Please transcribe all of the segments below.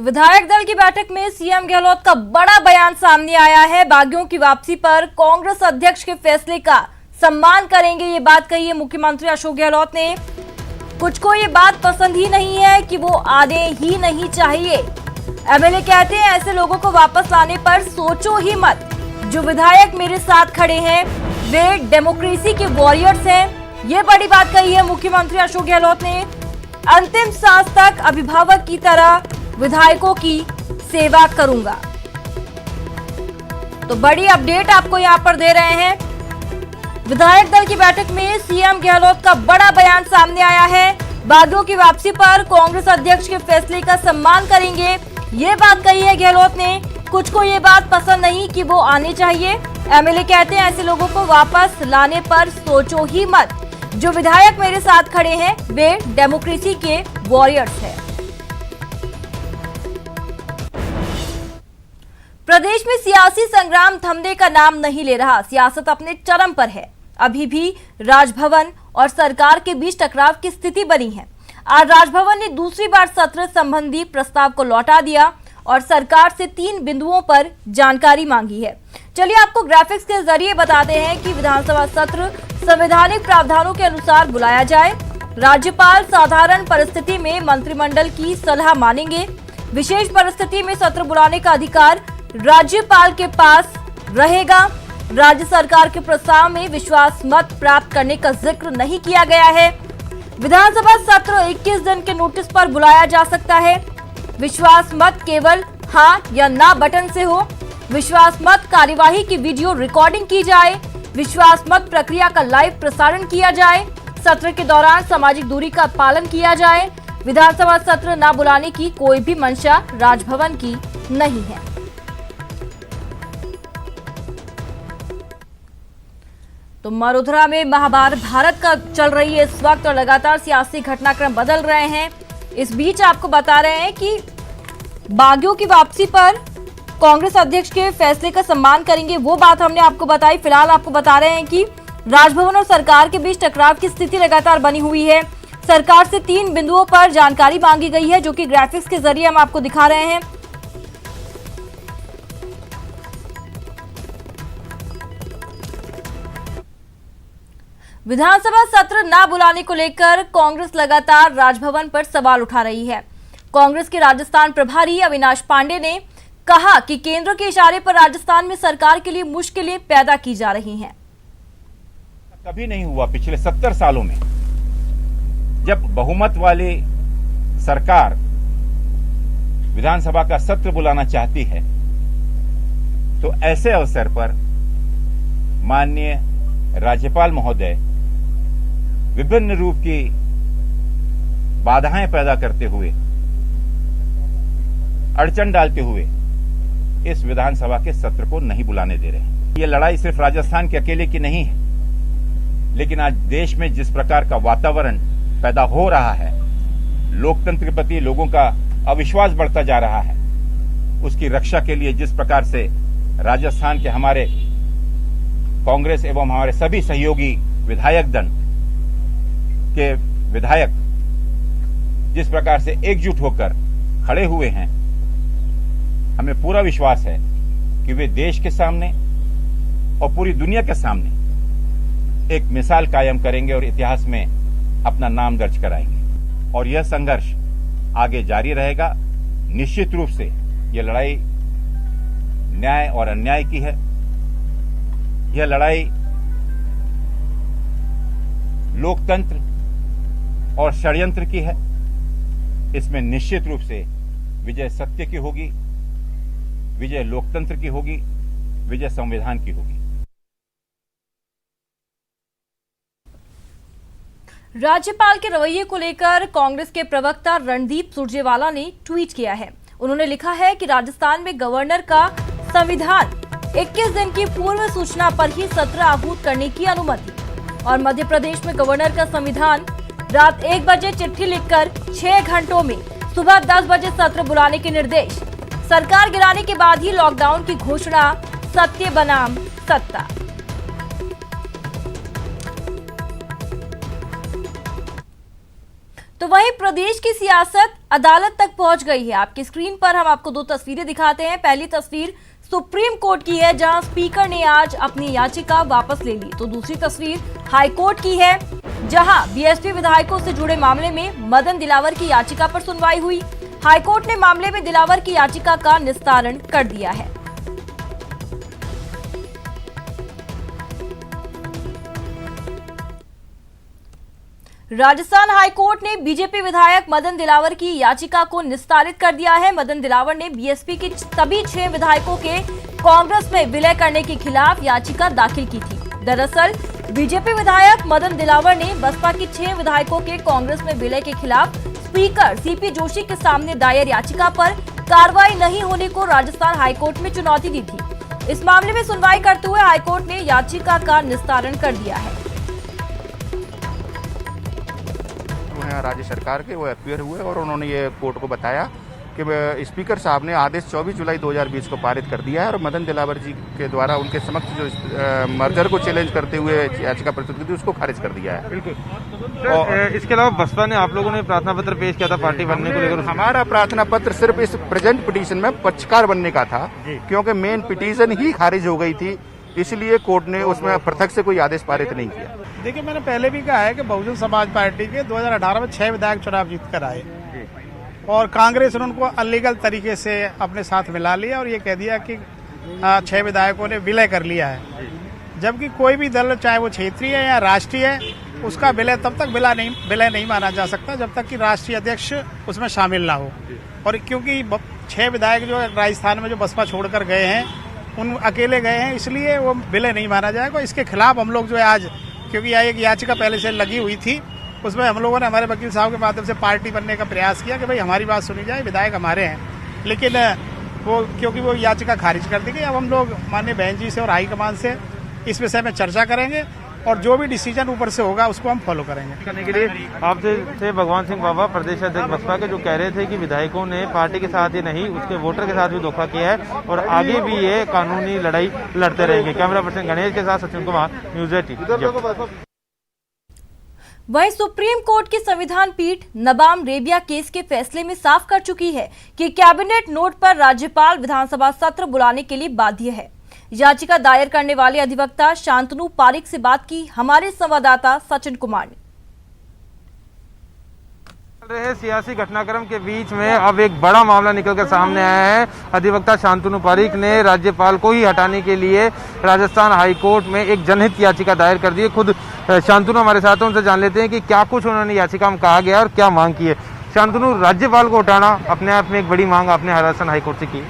तो विधायक दल की बैठक में सीएम गहलोत का बड़ा बयान सामने आया है। बागियों की वापसी पर कांग्रेस अध्यक्ष के फैसले का सम्मान करेंगे, ये बात कही है मुख्यमंत्री अशोक गहलोत ने। कुछ को ये बात पसंद ही नहीं है कि वो आने ही नहीं चाहिए। एमएलए कहते हैं ऐसे लोगों को वापस लाने पर सोचो ही मत। जो विधायक मेरे साथ खड़े हैं वे डेमोक्रेसी के वॉरियर्स हैं, ये बड़ी बात कही है मुख्यमंत्री अशोक गहलोत ने। अंतिम सांस तक अभिभावक की तरह विधायकों की सेवा करूंगा। तो बड़ी अपडेट आपको यहां पर दे रहे हैं। विधायक दल की बैठक में सीएम गहलोत का बड़ा बयान सामने आया है। बागियों की वापसी पर कांग्रेस अध्यक्ष के फैसले का सम्मान करेंगे, ये बात कही है गहलोत ने। कुछ को ये बात पसंद नहीं कि वो आने चाहिए। एमएलए कहते हैं ऐसे लोगों को वापस लाने पर सोचो ही मत। जो विधायक मेरे साथ खड़े हैं वे डेमोक्रेसी के वॉरियर्स हैं। प्रदेश में सियासी संग्राम थमने का नाम नहीं ले रहा। सियासत अपने चरम पर है। अभी भी राजभवन और सरकार के बीच टकराव की स्थिति बनी है। आज राजभवन ने दूसरी बार सत्र संबंधी प्रस्ताव को लौटा दिया और सरकार से 3 बिंदुओं पर जानकारी मांगी है। चलिए आपको ग्राफिक्स के जरिए बताते हैं कि विधानसभा सत्र संवैधानिक प्रावधानों के अनुसार बुलाया जाए। राज्यपाल साधारण परिस्थिति में मंत्रिमंडल की सलाह मानेंगे। विशेष परिस्थिति में सत्र बुलाने का अधिकार राज्यपाल के पास रहेगा। राज्य सरकार के प्रस्ताव में विश्वास मत प्राप्त करने का जिक्र नहीं किया गया है। विधानसभा सत्र 21 दिन के नोटिस पर बुलाया जा सकता है। विश्वास मत केवल हाँ या ना बटन से हो। विश्वास मत कार्यवाही की वीडियो रिकॉर्डिंग की जाए। विश्वास मत प्रक्रिया का लाइव प्रसारण किया जाए। सत्र के दौरान सामाजिक दूरी का पालन किया जाए। विधानसभा सत्र न बुलाने की कोई भी मंशा राजभवन की नहीं है। तो मरुधरा में महाभारत का चल रही है इस वक्त और लगातार सियासी घटनाक्रम बदल रहे हैं। इस बीच आपको बता रहे हैं कि बागियों की वापसी पर कांग्रेस अध्यक्ष के फैसले का सम्मान करेंगे, वो बात हमने आपको बताई। फिलहाल आपको बता रहे हैं कि राजभवन और सरकार के बीच टकराव की स्थिति लगातार बनी हुई है। सरकार से 3 बिंदुओं पर जानकारी मांगी गई है, जो कि ग्राफिक्स के जरिए हम आपको दिखा रहे हैं। विधानसभा सत्र न बुलाने को लेकर कांग्रेस लगातार राजभवन पर सवाल उठा रही है। कांग्रेस के राजस्थान प्रभारी अविनाश पांडे ने कहा कि केंद्र के इशारे पर राजस्थान में सरकार के लिए मुश्किलें पैदा की जा रही हैं। कभी नहीं हुआ पिछले 70 सालों में। जब बहुमत वाली सरकार विधानसभा का सत्र बुलाना चाहती है तो ऐसे अवसर पर माननीय राज्यपाल महोदय विभिन्न रूप की बाधाएं पैदा करते हुए, अड़चन डालते हुए इस विधानसभा के सत्र को नहीं बुलाने दे रहे हैं। ये लड़ाई सिर्फ राजस्थान के अकेले की नहीं है, लेकिन आज देश में जिस प्रकार का वातावरण पैदा हो रहा है, लोकतंत्र के प्रति लोगों का अविश्वास बढ़ता जा रहा है, उसकी रक्षा के लिए जिस प्रकार से राजस्थान के हमारे कांग्रेस एवं हमारे सभी सहयोगी विधायक दल के विधायक जिस प्रकार से एकजुट होकर खड़े हुए हैं, हमें पूरा विश्वास है कि वे देश के सामने और पूरी दुनिया के सामने एक मिसाल कायम करेंगे और इतिहास में अपना नाम दर्ज कराएंगे। और यह संघर्ष आगे जारी रहेगा। निश्चित रूप से यह लड़ाई न्याय और अन्याय की है। यह लड़ाई लोकतंत्र और षड्यंत्र की है। इसमें निश्चित रूप से विजय सत्य की होगी, विजय लोकतंत्र की होगी, विजय संविधान की होगी। राज्यपाल के रवैये को लेकर कांग्रेस के प्रवक्ता रणदीप सुरजेवाला ने ट्वीट किया है। उन्होंने लिखा है कि राजस्थान में गवर्नर का संविधान 21 दिन की पूर्व सूचना पर ही सत्र आहूत करने की अनुमति और मध्य प्रदेश में गवर्नर का संविधान रात 1 बजे चिट्ठी लिखकर 6 घंटों में सुबह 10 बजे सत्र बुलाने के निर्देश। सरकार गिराने के बाद ही लॉकडाउन की घोषणा, सत्य बनाम सत्ता। तो वहीं प्रदेश की सियासत अदालत तक पहुंच गई है। आपकी स्क्रीन पर हम आपको दो तस्वीरें दिखाते हैं। पहली तस्वीर सुप्रीम कोर्ट की है, जहां स्पीकर ने आज अपनी याचिका वापस ले ली। तो दूसरी तस्वीर हाई कोर्ट की है, जहां बीएसपी विधायकों से जुड़े मामले में मदन दिलावर की याचिका पर सुनवाई हुई। हाईकोर्ट ने मामले में दिलावर की याचिका का निस्तारण कर दिया है। राजस्थान हाईकोर्ट ने बीजेपी विधायक मदन दिलावर की याचिका को निस्तारित कर दिया है। मदन दिलावर ने बीएसपी के सभी 6 विधायकों के कांग्रेस में विलय करने के खिलाफ याचिका दाखिल की थी। दरअसल बीजेपी विधायक मदन दिलावर ने बसपा के 6 विधायकों के कांग्रेस में विलय के खिलाफ स्पीकर सीपी जोशी के सामने दायर याचिका पर कार्रवाई नहीं होने को राजस्थान हाईकोर्ट में चुनौती दी थी। इस मामले में सुनवाई करते हुए हाईकोर्ट ने याचिका का निस्तारण कर दिया है। राज्य सरकार के वो अपियर हुए और उन्होंने ये कोर्ट को बताया कि स्पीकर साहब ने आदेश 24 जुलाई 2020 को पारित कर दिया है और मदन दिलावर जी के द्वारा उनके समक्ष जो मर्जर को चैलेंज करते हुए याचिका प्रस्तुत की थी उसको खारिज कर दिया है। बिल्कुल। और इसके अलावा बसपा ने आप लोगों ने प्रार्थना पत्र पेश किया था पार्टी बनने को लेकर। हमारा प्रार्थना पत्र सिर्फ इस प्रेजेंट पिटीशन में पक्षकार बनने का था, क्योंकि मेन पिटीशन ही खारिज हो गई थी, इसलिए कोर्ट ने उसमें पृथक से कोई आदेश पारित नहीं किया। देखिए, मैंने पहले भी कहा है कि बहुजन समाज पार्टी के 2018 में 6 विधायक चुनाव जीत कर आए और कांग्रेस ने उनको अलीगल तरीके से अपने साथ मिला लिया और ये कह दिया कि 6 विधायकों ने विलय कर लिया है, जबकि कोई भी दल, चाहे वो क्षेत्रीय है या राष्ट्रीय है, उसका विलय तब तक विलय नहीं माना जा सकता जब तक कि राष्ट्रीय अध्यक्ष उसमें शामिल ना हो। और क्योंकि 6 विधायक जो राजस्थान में जो बसपा छोड़कर गए हैं, उन अकेले गए हैं, इसलिए वो विलय नहीं माना जाएगा। इसके खिलाफ हम लोग जो है आज, क्योंकि एक याचिका पहले से लगी हुई थी, उसमें हम लोगों ने हमारे वकील साहब के माध्यम से पार्टी बनने का प्रयास किया कि भाई हमारी बात सुनी जाए, विधायक हमारे हैं, लेकिन वो क्योंकि वो याचिका खारिज कर दी गई। अब हम लोग माननीय बहन जी से और हाईकमान से इस विषय में चर्चा करेंगे और जो भी डिसीजन ऊपर से होगा उसको हम फॉलो करेंगे। करने के लिए आपसे थे भगवान सिंह बाबा, प्रदेश अध्यक्ष बसपा के, जो कह रहे थे कि विधायकों ने पार्टी के साथ ही नहीं उसके वोटर के साथ भी धोखा किया है और आगे भी ये कानूनी लड़ाई लड़ते रहेंगे। कैमरा पर्सन गणेश के साथ सचिन कुमार, न्यूज़ 18। वहीं सुप्रीम कोर्ट की संविधान पीठ नबाम रेबिया केस के फैसले में साफ कर चुकी है कि कैबिनेट नोट पर राज्यपाल विधानसभा सत्र बुलाने के लिए बाध्य है। याचिका दायर करने वाले अधिवक्ता शांतनु पारिक से बात की हमारे संवाददाता सचिन कुमार ने। रहे सियासी घटनाक्रम के बीच में अब एक बड़ा मामला निकलकर सामने आया है। अधिवक्ता शांतनु पारिक ने राज्यपाल को ही हटाने के लिए राजस्थान हाईकोर्ट में एक जनहित याचिका दायर कर दी है। खुद शांतनु हमारे साथ, उनसे जान लेते हैं कि क्या कुछ उन्होंने याचिका में कहा गया और क्या मांग की है। शांतनु, राज्यपाल को हटाना अपने आप में एक बड़ी मांग आपने राजस्थान हाईकोर्ट से की।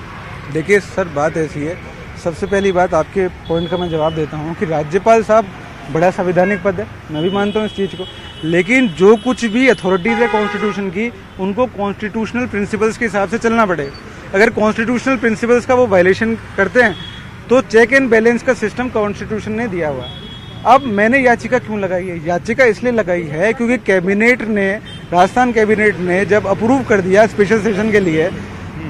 देखिए सर, बात ऐसी है, सबसे पहली बात आपके पॉइंट का मैं जवाब देता हूँ कि राज्यपाल साहब बड़ा संवैधानिक पद है, मैं भी मानता हूँ इस चीज़ को, लेकिन जो कुछ भी अथॉरिटीज़ है कॉन्स्टिट्यूशन की, उनको कॉन्स्टिट्यूशनल प्रिंसिपल्स के हिसाब से चलना पड़ेगा। अगर कॉन्स्टिट्यूशनल प्रिंसिपल्स का वो वायलेशन करते हैं तो चेक एंड बैलेंस का सिस्टम कॉन्स्टिट्यूशन ने दिया हुआ है। अब मैंने याचिका क्यों लगाई है? याचिका इसलिए लगाई है क्योंकि कैबिनेट ने, राजस्थान कैबिनेट ने जब अप्रूव कर दिया स्पेशल सेशन के लिए,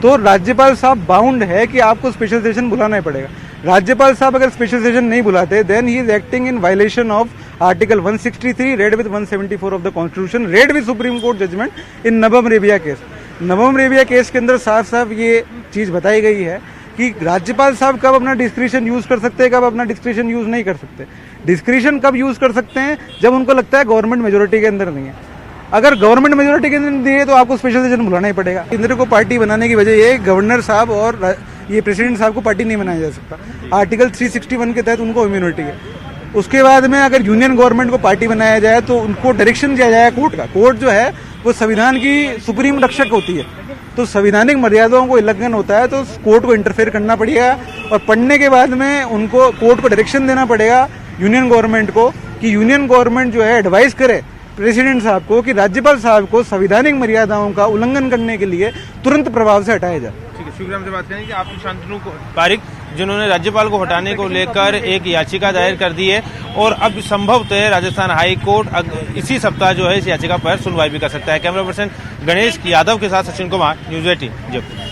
तो राज्यपाल साहब बाउंड है कि आपको स्पेशल सेशन बुलाना ही पड़ेगा। राज्यपाल साहब अगर स्पेशल सेशन नहीं बुलाते, then he is acting in violation of article 163 read with 174 of the constitution, read with supreme court judgment in Nabam Rebia case. Nabam Rebia case के अंदर साफ साफ ये चीज बताई गई है कि राज्यपाल साहब कब अपना डिस्क्रिशन यूज कर सकते हैं, कब अपना डिस्क्रिशन यूज नहीं कर सकते। डिस्क्रिशन कब यूज कर सकते हैं? जब उनको लगता है गवर्नमेंट मेजोरिटी के अंदर नहीं है। अगर गवर्नमेंट मेजोरिटी के अंदर नहीं है तो आपको स्पेशल सेशन बुलाना ही पड़ेगा। केंद्र को पार्टी बनाने की वजह ये, गवर्नर साहब और ये प्रेसिडेंट साहब को पार्टी नहीं बनाया जा सकता। आर्टिकल 361 के तहत उनको इम्यूनिटी है। उसके बाद में अगर यूनियन गवर्नमेंट को पार्टी बनाया जाए तो उनको डायरेक्शन दिया जाए कोर्ट का। कोर्ट जो है वो संविधान की सुप्रीम रक्षक होती है, तो संवैधानिक मर्यादाओं को उल्लंघन होता है तो कोर्ट को इंटरफेयर करना पड़ेगा और पढ़ने के बाद में उनको कोर्ट को डायरेक्शन देना पड़ेगा यूनियन गवर्नमेंट को कि यूनियन गवर्नमेंट जो है एडवाइस करे प्रेसिडेंट साहब को कि राज्यपाल साहब को संवैधानिक मर्यादाओं का उल्लंघन करने के लिए तुरंत प्रभाव से हटाया जाए। ठीक है, शुक्रिया। हमसे बात करेंगे कि आप शांतनु पारिक, जिन्होंने राज्यपाल को हटाने को लेकर एक याचिका दायर कर दी है और अब संभवतः राजस्थान हाई कोर्ट इसी सप्ताह जो है इस याचिका पर सुनवाई भी कर सकता है। कैमरा पर्सन गणेश यादव के साथ सचिन कुमार, न्यूज़ 18 जयपुर।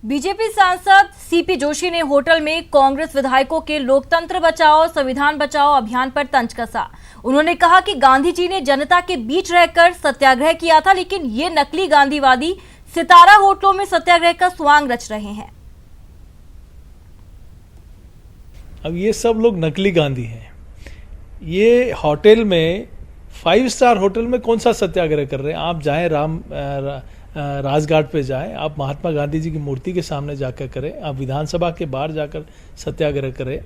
बीजेपी सांसद सीपी जोशी ने होटल में कांग्रेस विधायकों के लोकतंत्र बचाओ संविधान बचाओ अभियान पर तंज कसा। उन्होंने कहा कि गांधी जी ने जनता के बीच रहकर सत्याग्रह किया था, लेकिन ये नकली गांधीवादी सितारा होटलों में सत्याग्रह का स्वांग रच रहे हैं। अब ये सब लोग नकली गांधी हैं। ये होटल में 5 स्टार होटल में कौन सा सत्याग्रह कर रहे हैं? आप जाएं राजघाट पे जाएं, आप महात्मा गांधी जी की मूर्ति के सामने जाकर करें, आप विधानसभा के बाहर जाकर सत्याग्रह करें।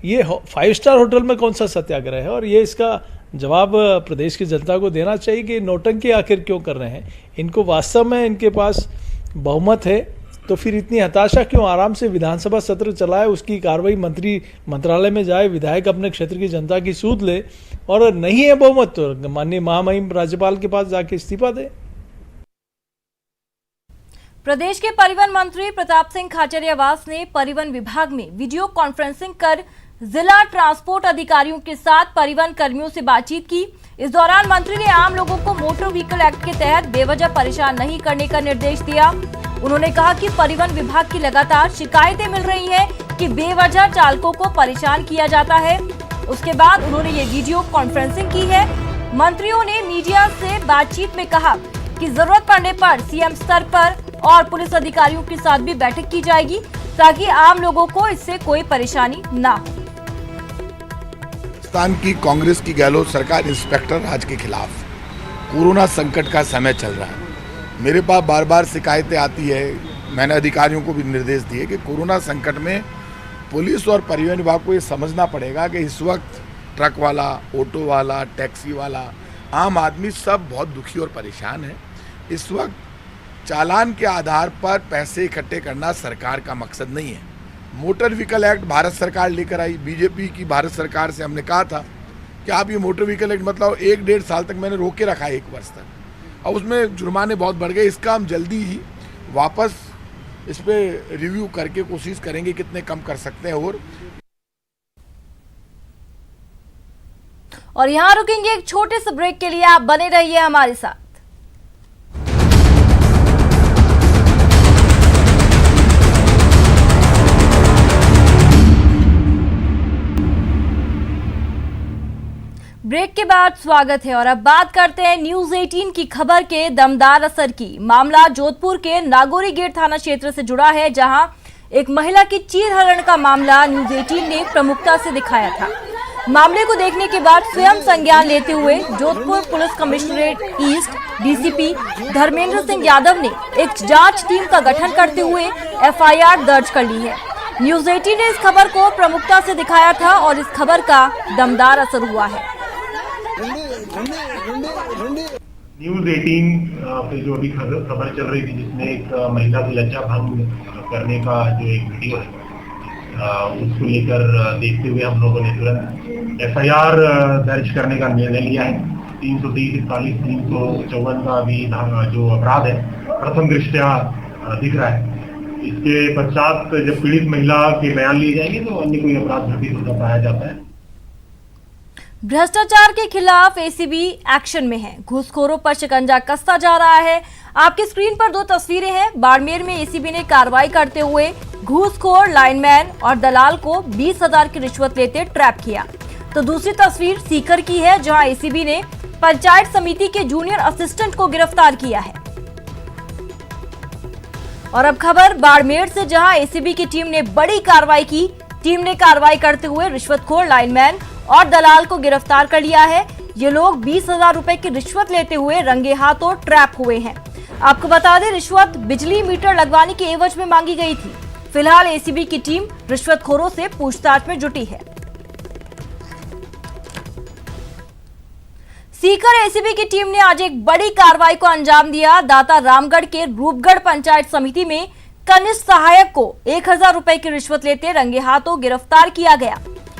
ये 5 स्टार होटल में कौन सा सत्याग्रह है? और ये इसका जवाब प्रदेश की जनता को देना चाहिए कि नौटंकी आखिर क्यों कर रहे हैं। इनको वास्तव में इनके पास बहुमत है तो फिर इतनी हताशा क्यों? आराम से विधानसभा सत्र चलाए, उसकी कार्रवाई मंत्रालय में जाए, विधायक अपने क्षेत्र की जनता की सूद ले, और नहीं है बहुमत तो माननीय महामहिम राज्यपाल के पास जाके इस्तीफा दे। प्रदेश के परिवहन मंत्री प्रताप सिंह खाचरियावास ने परिवहन विभाग में वीडियो कॉन्फ्रेंसिंग कर जिला ट्रांसपोर्ट अधिकारियों के साथ परिवहन कर्मियों से बातचीत की। इस दौरान मंत्री ने आम लोगों को मोटर व्हीकल एक्ट के तहत बेवजह परेशान नहीं करने का निर्देश दिया। उन्होंने कहा कि परिवहन विभाग की लगातार शिकायतें मिल रही हैं कि बेवजह चालकों को परेशान किया जाता है। उसके बाद उन्होंने ये वीडियो कॉन्फ्रेंसिंग की है। मंत्रियों ने मीडिया से बातचीत में कहा कि जरूरत पड़ने पर सीएम स्तर पर और पुलिस अधिकारियों के साथ भी बैठक की जाएगी ताकि आम लोगों को इससे कोई परेशानी ना हो। राजस्थान की कांग्रेस की गहलोत सरकार इंस्पेक्टर राज के खिलाफ, कोरोना संकट का समय चल रहा है, मेरे पास बार बार शिकायतें आती है। मैंने अधिकारियों को भी निर्देश दिए कि कोरोना संकट में पुलिस और परिवहन विभाग को ये समझना पड़ेगा कि इस वक्त ट्रक वाला, ऑटो वाला, टैक्सी वाला, आम आदमी सब बहुत दुखी और परेशान है। इस वक्त चालान के आधार पर पैसे इकट्ठे करना सरकार का मकसद नहीं है। मोटर व्हीकल एक्ट भारत सरकार लेकर आई, बीजेपी की भारत सरकार से हमने कहा था कि आप ये मोटर व्हीकल एक्ट मतलब 1-1.5 साल तक मैंने रोक के रखा है, 1 वर्ष तक, और उसमें जुर्माने बहुत बढ़ गए। इसका हम जल्दी ही वापस इस पे रिव्यू करके कोशिश करेंगे कितने कम कर सकते हैं। और यहाँ रुकेंगे एक छोटे से ब्रेक के लिए, आप बने रहिए हमारे साथ। ब्रेक के बाद स्वागत है और अब बात करते हैं न्यूज 18 की खबर के दमदार असर की। मामला जोधपुर के नागौरी गेट थाना क्षेत्र से जुड़ा है, जहां एक महिला की चीरहरण का मामला न्यूज 18 ने प्रमुखता से दिखाया था। मामले को देखने के बाद स्वयं संज्ञान लेते हुए Jodhpur police commissionerate east DCP Dharmendra Singh Yadav ने एक जांच टीम का गठन करते हुए एफआईआर दर्ज कर ली है। न्यूज 18 ने इस खबर को प्रमुखता से दिखाया था और इस खबर का दमदार असर हुआ है। न्यूज 18 पे जो अभी खबर चल रही थी, जिसमें एक महिला की लज्जा भंग करने का जो एक वीडियो है, उसको लेकर देखते हुए हम लोगों ने तुरंत एफआईआर दर्ज करने का निर्णय लिया है। 330, 41, 354 का अभी जो अपराध है प्रथम दृष्टया दिख रहा है। इसके पश्चात जब पीड़ित महिला के बयान लिए जाएंगे तो अन्य कोई अपराध घटित होता पाया जाता है। भ्रष्टाचार के खिलाफ एसीबी एक्शन में है। घूसखोरों पर शिकंजा कसता जा रहा है। आपकी स्क्रीन पर 2 तस्वीरें हैं। बाड़मेर में एसीबी ने कार्रवाई करते हुए घूसखोर लाइनमैन और दलाल को 20,000 की रिश्वत लेते ट्रैप किया। तो दूसरी तस्वीर सीकर की है, जहां एसीबी ने पंचायत समिति के जूनियर असिस्टेंट को गिरफ्तार किया है। और अब खबर बाड़मेर से, जहां एसीबी की टीम ने बड़ी कार्रवाई की। टीम ने कार्रवाई करते हुए रिश्वतखोर लाइनमैन और दलाल को गिरफ्तार कर लिया है। ये लोग 20,000 रुपए की रिश्वत लेते हुए रंगे हाथों ट्रैप हुए हैं। आपको बता दें, रिश्वत बिजली मीटर लगवाने के एवज में मांगी गई थी। फिलहाल एसीबी की टीम रिश्वतखोरों से पूछताछ में जुटी है। सीकर एसीबी की टीम ने आज एक बड़ी कार्रवाई को अंजाम दिया। दाता रामगढ़ के रूपगढ़ पंचायत समिति में कनिष्ठ सहायक को 1,000 रुपए की रिश्वत लेते रंगे हाथों गिरफ्तार किया गया।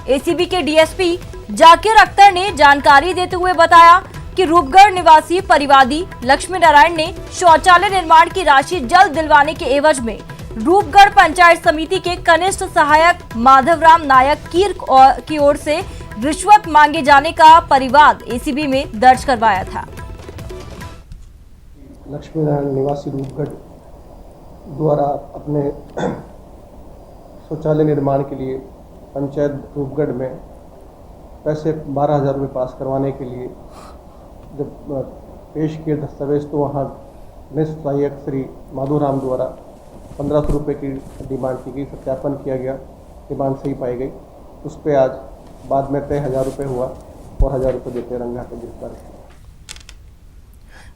एसीबी के डीएसपी जाकिर अख्तर ने जानकारी देते हुए बताया कि रूपगढ़ निवासी परिवादी लक्ष्मी नारायण ने शौचालय निर्माण की राशि जल्द दिलवाने के एवज में रूपगढ़ पंचायत समिति के कनिष्ठ सहायक माधवराम नायक की ओर से रिश्वत मांगे जाने का परिवाद एसीबी में दर्ज करवाया था। लक्ष्मी नारायण निवासी रूपगढ़ द्वारा अपने शौचालय निर्माण के लिए पंचायत रूपगढ़ में पैसे 12,000 रुपये पास करवाने के लिए जब पेश किए दस्तावेज तो वहाँ निष्ठ सहायक श्री माधोराम द्वारा 1500 रुपये की डिमांड की गई, सत्यापन किया गया, डिमांड सही पाई गई। उस पर आज बाद में तय 1,000 रुपये हुआ और 1,000 रुपये देते रंगा के गिरफ्तार किया।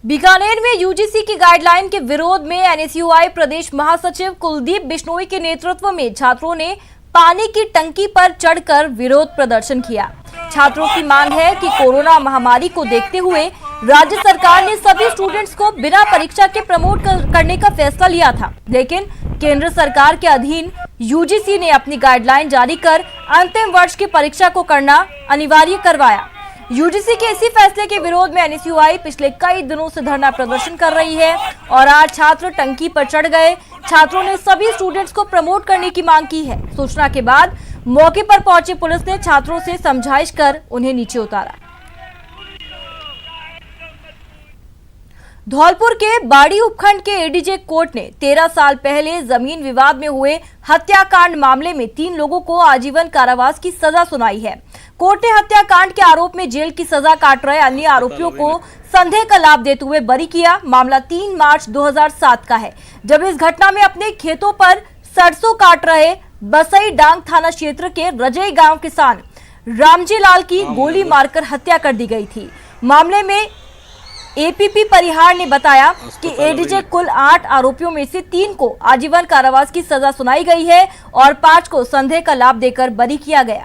बीकानेर में यूजीसी की गाइडलाइन के विरोध में एनएसयूआई प्रदेश महासचिव कुलदीप बिश्नोई के नेतृत्व में छात्रों ने पानी की टंकी पर चढ़कर विरोध प्रदर्शन किया। छात्रों की मांग है कि कोरोना महामारी को देखते हुए राज्य सरकार ने सभी स्टूडेंट्स को बिना परीक्षा के प्रमोट करने का फैसला लिया था, लेकिन केंद्र सरकार के अधीन यूजीसी ने अपनी गाइडलाइन जारी कर अंतिम वर्ष की परीक्षा को करना अनिवार्य करवाया। यूजीसी के इसी फैसले के विरोध में एनएसयूआई पिछले कई दिनों से धरना प्रदर्शन कर रही है और आज छात्र टंकी पर चढ़ गए। छात्रों ने सभी स्टूडेंट्स को प्रमोट करने की मांग की है। सूचना के बाद मौके पर पहुंची पुलिस ने छात्रों से समझाइश कर उन्हें नीचे उतारा। धौलपुर के बाड़ी उपखंड के एडीजे कोर्ट ने 13 साल पहले जमीन विवाद में हुए हत्याकांड मामले में 3 लोगों को आजीवन कारावास की सजा सुनाई है। कोर्ट ने हत्याकांड के आरोप में जेल की सजा काट रहे अन्य आरोपियों को संदेह का लाभ देते हुए बरी किया। मामला 3 मार्च 2007 का है, जब इस घटना में अपने खेतों पर सरसों काट रहे बसई डांग थाना क्षेत्र के रजई गांव किसान रामजी लाल की गोली मारकर हत्या कर दी गई थी। मामले में एपीपी परिहार ने बताया कि एडीजे कुल 8 आरोपियों में से 3 को आजीवन कारावास की सजा सुनाई गई है और 5 को संदेह का लाभ देकर बरी किया गया।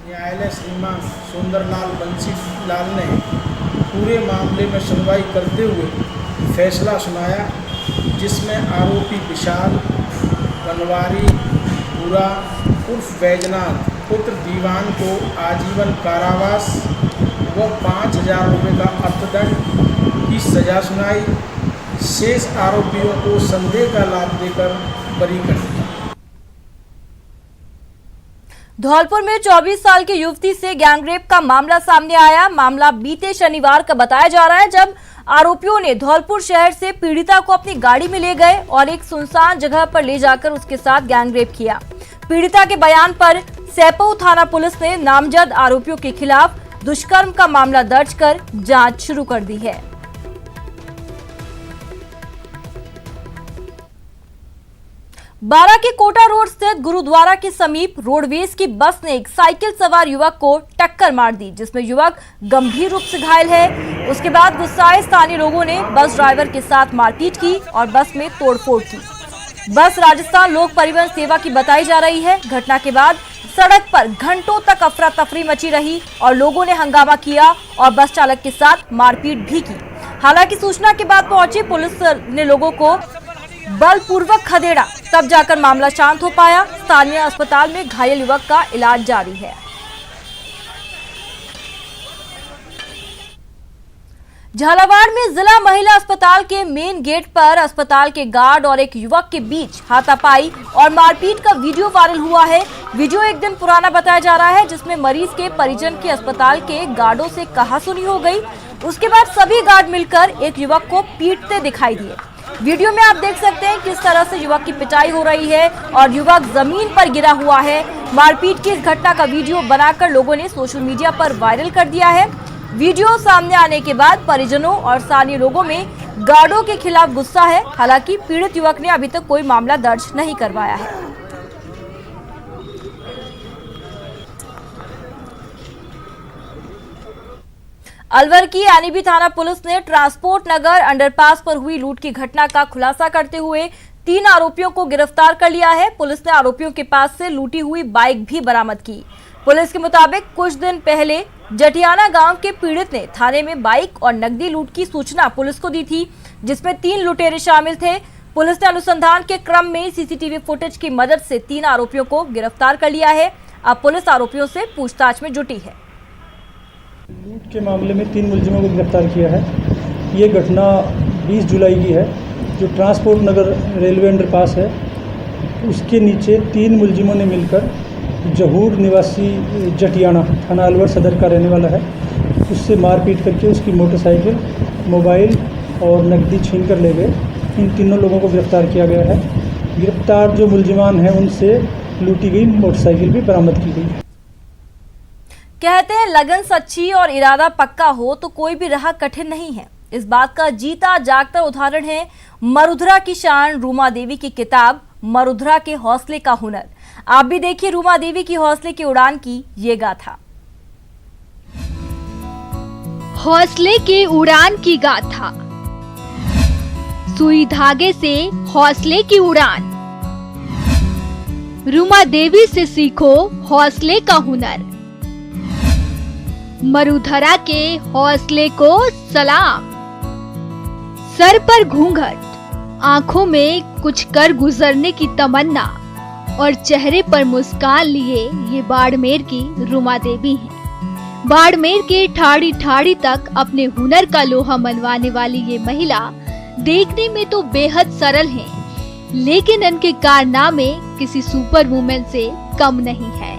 न्यायालय श्रीमान सुंदरलाल बंसीलाल ने पूरे मामले में सुनवाई करते हुए फैसला सुनाया, जिसमें आरोपी विशाल बनवारी पूरा उर्फ बैजनाथ पुत्र दीवान को आजीवन कारावास व 5,000 रुपये का अर्थदंड की सजा सुनाई। शेष आरोपियों को संदेह का लाभ देकर बरी कर दिया। धौलपुर में 24 साल की युवती से गैंगरेप का मामला सामने आया। मामला बीते शनिवार का बताया जा रहा है, जब आरोपियों ने धौलपुर शहर से पीड़िता को अपनी गाड़ी में ले गए और एक सुनसान जगह पर ले जाकर उसके साथ गैंगरेप किया। पीड़िता के बयान पर सैपऊ थाना पुलिस ने नामजद आरोपियों के खिलाफ दुष्कर्म का मामला दर्ज कर जांच शुरू कर दी है। बारा के कोटा रोड स्थित गुरुद्वारा के समीप रोडवेज की बस ने एक साइकिल सवार युवक को टक्कर मार दी, जिसमें युवक गंभीर रूप से घायल है। उसके बाद गुस्साए स्थानीय लोगों ने बस ड्राइवर के साथ मारपीट की और बस में तोड़फोड़ की। बस राजस्थान लोक परिवहन सेवा की बताई जा रही है। घटना के बाद सड़क पर घंटों तक अफरा तफरी मची रही और लोगों ने हंगामा किया और बस चालक के साथ मारपीट भी की। हालांकि सूचना के बाद पहुंची पुलिस ने लोगों को बलपूर्वक खदेड़ा, तब जाकर मामला शांत हो पाया। स्थानीय अस्पताल में घायल युवक का इलाज जारी है। झालावाड़ में जिला महिला अस्पताल के मेन गेट पर अस्पताल के गार्ड और एक युवक के बीच हाथापाई और मारपीट का वीडियो वायरल हुआ है। वीडियो एक दिन पुराना बताया जा रहा है, जिसमें मरीज के परिजन के अस्पताल के गार्डों से कहासुनी हो गई। उसके बाद सभी गार्ड मिलकर एक युवक को पीटते दिखाई दिए। वीडियो में आप देख सकते हैं किस तरह से युवक की पिटाई हो रही है और युवक जमीन पर गिरा हुआ है। मारपीट की इस घटना का वीडियो बनाकर लोगों ने सोशल मीडिया पर वायरल कर दिया है। वीडियो सामने आने के बाद परिजनों और स्थानीय लोगों में गार्डों के खिलाफ गुस्सा है। हालांकि पीड़ित युवक ने अभी तक कोई मामला दर्ज नहीं करवाया है। अलवर की एनईबी थाना पुलिस ने ट्रांसपोर्ट नगर अंडरपास पर हुई लूट की घटना का खुलासा करते हुए 3 आरोपियों को गिरफ्तार कर लिया है। पुलिस ने आरोपियों के पास से लूटी हुई बाइक भी बरामद की। पुलिस के मुताबिक कुछ दिन पहले जटियाना गांव के पीड़ित ने थाने में बाइक और नकदी लूट की सूचना पुलिस को दी थी, जिसमें 3 लुटेरे शामिल थे। पुलिस ने अनुसंधान के क्रम में सीसीटीवी फुटेज की मदद से 3 आरोपियों को गिरफ्तार कर लिया है। अब पुलिस आरोपियों से पूछताछ में जुटी है। लूट के मामले में 3 मुलजिमों को गिरफ्तार किया है। ये घटना 20 जुलाई की है, जो ट्रांसपोर्ट नगर रेलवे अंडरपास है उसके नीचे 3 मुलजिमों ने मिलकर जहूर निवासी जटियाना थाना अलवर सदर का रहने वाला है, उससे मारपीट करके उसकी मोटरसाइकिल, मोबाइल और नकदी छीन कर ले गए। इन तीनों लोगों को गिरफ्तार किया गया है। गिरफ्तार जो मुलजिमान हैं उनसे लूटी गई मोटरसाइकिल भी बरामद की गई। कहते हैं लगन सच्ची और इरादा पक्का हो तो कोई भी राह कठिन नहीं है। इस बात का जीता जागता उदाहरण है मरुधरा की शान रूमा देवी की किताब मरुधरा के हौसले का हुनर। आप भी देखिए रूमा देवी की हौसले की उड़ान की ये गाथा। हौसले के उड़ान की गाथा, सुई धागे से हौसले की उड़ान। रूमा देवी से सीखो हौसले का हुनर। मरुधरा के हौसले को सलाम। सर पर घूंघट, आंखों में कुछ कर गुजरने की तमन्ना और चेहरे पर मुस्कान लिए ये बाड़मेर की रूमा देवी हैं। बाड़मेर के ठाड़ी ठाड़ी तक अपने हुनर का लोहा मनवाने वाली ये महिला देखने में तो बेहद सरल हैं, लेकिन इनके कारनामे किसी सुपर वुमेन से कम नहीं है।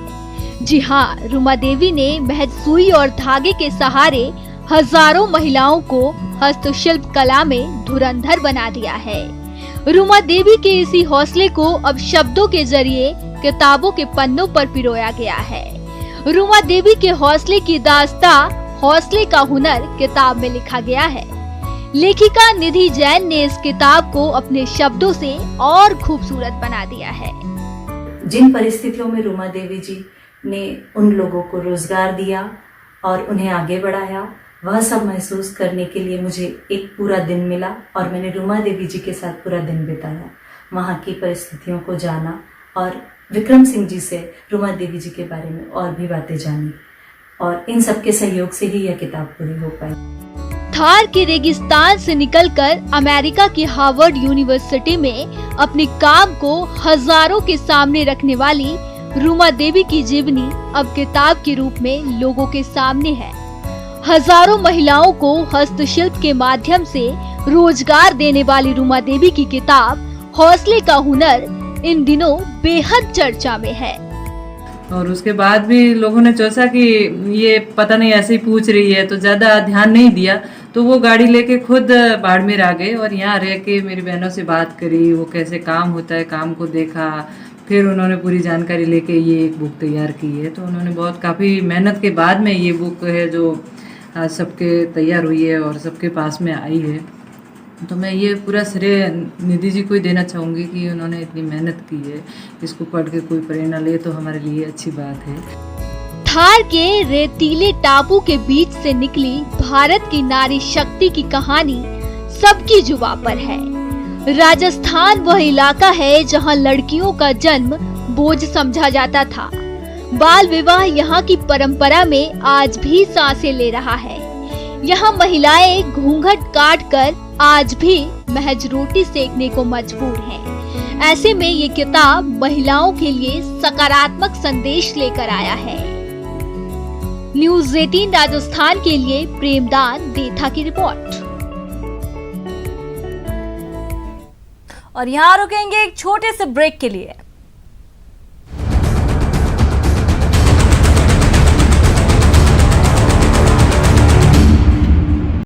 जी हाँ, रूमा देवी ने महज सुई और धागे के सहारे हजारों महिलाओं को हस्तशिल्प कला में धुरंधर बना दिया है। रूमा देवी के इसी हौसले को अब शब्दों के जरिए किताबों के पन्नों पर पिरोया गया है। रूमा देवी के हौसले की दास्तां हौसले का हुनर किताब में लिखा गया है। लेखिका निधि जैन ने इस किताब को अपने शब्दों से और खूबसूरत बना दिया है। जिन परिस्थितियों में रूमा देवी जी ने उन लोगों को रोजगार दिया और उन्हें आगे बढ़ाया, वह सब महसूस करने के लिए मुझे एक पूरा दिन मिला और मैंने रूमा देवी जी के साथ पूरा दिन बिताया, वहाँ की परिस्थितियों को जाना और विक्रम सिंह जी से रूमा देवी जी के बारे में और भी बातें जानी, और इन सबके सहयोग से ही यह किताब पूरी हो पाई। थार के रेगिस्तान से निकलकर अमेरिका की हार्वर्ड यूनिवर्सिटी में अपने काम को हजारों के सामने रखने वाली रूमा देवी की जीवनी अब किताब के रूप में लोगों के सामने है। हजारों महिलाओं को हस्तशिल्प के माध्यम से रोजगार देने वाली रूमा देवी की किताब हौसले का हुनर इन दिनों बेहद चर्चा में है। और उसके बाद भी लोगों ने सोचा कि ये पता नहीं ऐसे ही पूछ रही है, तो ज़्यादा ध्यान नहीं दिया। तो वो गाड़ी लेके खुद बाड़मेर आ गए और यहाँ रह के मेरी बहनों से बात करी, वो कैसे काम होता है, काम को देखा। फिर उन्होंने पूरी जानकारी लेके ये एक बुक तैयार की है। तो उन्होंने बहुत काफ़ी मेहनत के बाद में ये बुक है जो आज सबके तैयार हुई है और सबके पास में आई है। तो मैं ये पूरा श्रेय निधि जी को ही देना चाहूँगी कि उन्होंने इतनी मेहनत की है। इसको पढ़ के कोई प्रेरणा ले तो हमारे लिए अच्छी बात है। थार के रेतीले टापू के बीच से निकली भारत की नारी शक्ति की कहानी सबकी जुबां पर है। राजस्थान वह इलाका है जहां लड़कियों का जन्म बोझ समझा जाता था। बाल विवाह यहाँ की परंपरा में आज भी सांसें ले रहा है। यहाँ महिलाएं घूंघट काट कर आज भी महज रोटी सेकने को मजबूर हैं। ऐसे में ये किताब महिलाओं के लिए सकारात्मक संदेश लेकर आया है। न्यूज़ 18 राजस्थान के लिए प्रेमदान देथा की रिपोर्ट। और यहाँ रुकेंगे एक छोटे से ब्रेक के लिए।